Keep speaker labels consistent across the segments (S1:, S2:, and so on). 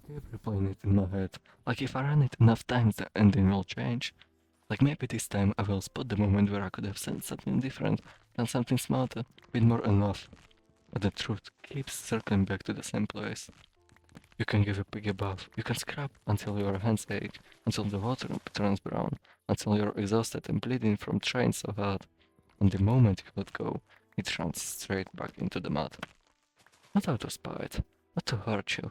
S1: keep replaying it in my head. Like if I run it enough times, the ending will change. Like maybe this time I will spot the moment where I could have said something different, done something smarter, been more enough. But the truth keeps circling back to the same place. You can give a pig a bath, you can scrub until your hands ache, until the water turns brown, until you're exhausted and bleeding from trying so hard. And the moment you let go, it runs straight back into the mud. Not out of spite, not to hurt you,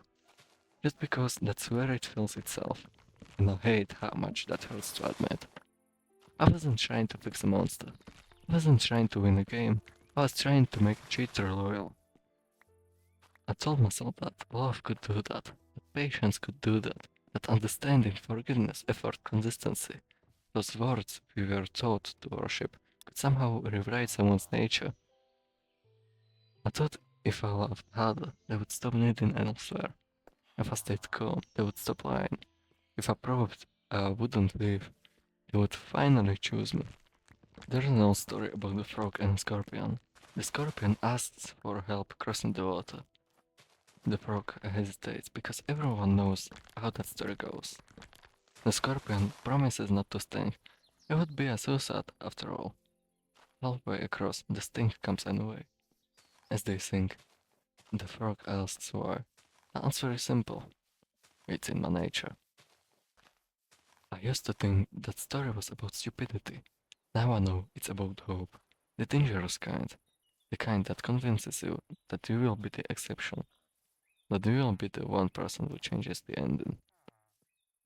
S1: just because that's where it feels itself. And I hate how much that hurts to admit. I wasn't trying to fix a monster. I wasn't trying to win a game. I was trying to make a cheater loyal. I told myself that love could do that patience could do that understanding, forgiveness, effort, consistency, those words we were taught to worship, could somehow rewrite someone's nature. I thought if I loved harder, they would stop needing elsewhere. If I stayed calm, they would stop lying. If I proved I wouldn't leave, they would finally choose me. There's an old story about the frog and scorpion. The scorpion asks for help crossing the water. The frog hesitates because everyone knows how that story goes. The scorpion promises not to sting. It would be a suicide after all. Halfway across, the sting comes anyway. As they sing, the frog asks why. The answer is simple. It's in my nature. I used to think that story was about stupidity. Now I know it's about hope. The dangerous kind. The kind that convinces you that you will be the exception. That you will be the one person who changes the ending.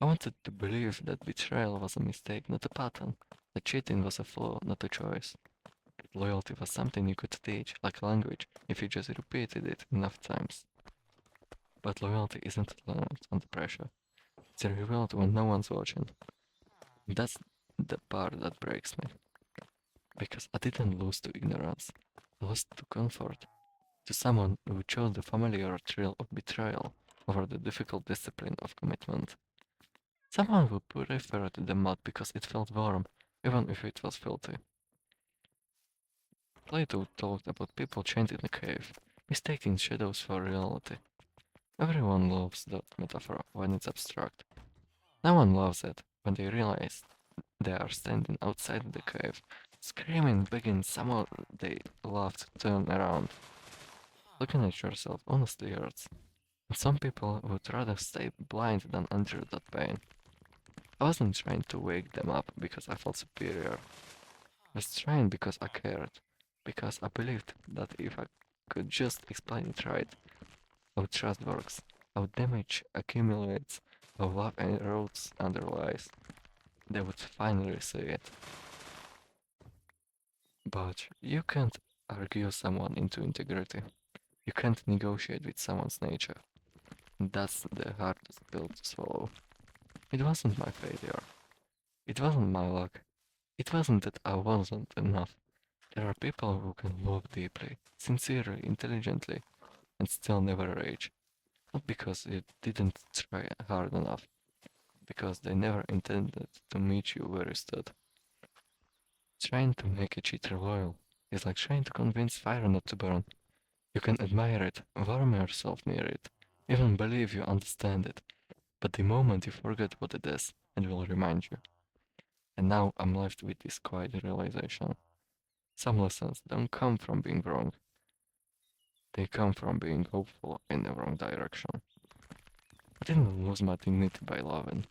S1: I wanted to believe that betrayal was a mistake, not a pattern. That cheating was a flaw, not a choice. Loyalty was something you could teach, like language, if you just repeated it enough times. But loyalty isn't learned under pressure. It's revealed when no one's watching. That's the part that breaks me. Because I didn't lose to ignorance. I lost to comfort. To someone who chose the familiar thrill of betrayal over the difficult discipline of commitment. Someone who preferred the mud because it felt warm, even if it was filthy. Plato talked about people chained in a cave, mistaking shadows for reality. Everyone loves that metaphor when it's abstract. No one loves it when they realize they are standing outside the cave, screaming, begging someone they love to turn around. Looking at yourself honestly hurts, and some people would rather stay blind than endure that pain. I wasn't trying to wake them up because I felt superior. I was trying because I cared, because I believed that if I could just explain it right, how trust works, how damage accumulates, how love erodes under lies, they would finally see it. But you can't argue someone into integrity. You can't negotiate with someone's nature. That's the hardest pill to swallow. It wasn't my failure. It wasn't my luck. It wasn't that I wasn't enough. There are people who can love deeply, sincerely, intelligently, and still never rage. Not because you didn't try hard enough, because they never intended to meet you where you stood. Trying to make a cheater loyal is like trying to convince fire not to burn. You can admire it, warm yourself near it, even believe you understand it, but the moment you forget what it is, it will remind you. And now I'm left with this quiet realization. Some lessons don't come from being wrong, they come from being hopeful in the wrong direction. I didn't lose my dignity by loving.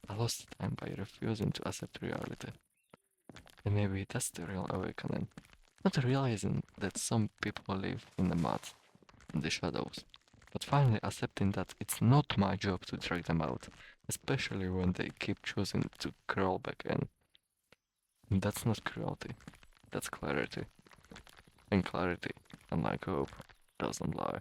S1: I lost time by refusing to accept reality. And maybe that's the real awakening. Not realizing that some people live in the mud, in the shadows, but finally accepting that it's not my job to drag them out, especially when they keep choosing to crawl back in. And that's not cruelty, that's clarity. And clarity, unlike hope, doesn't lie.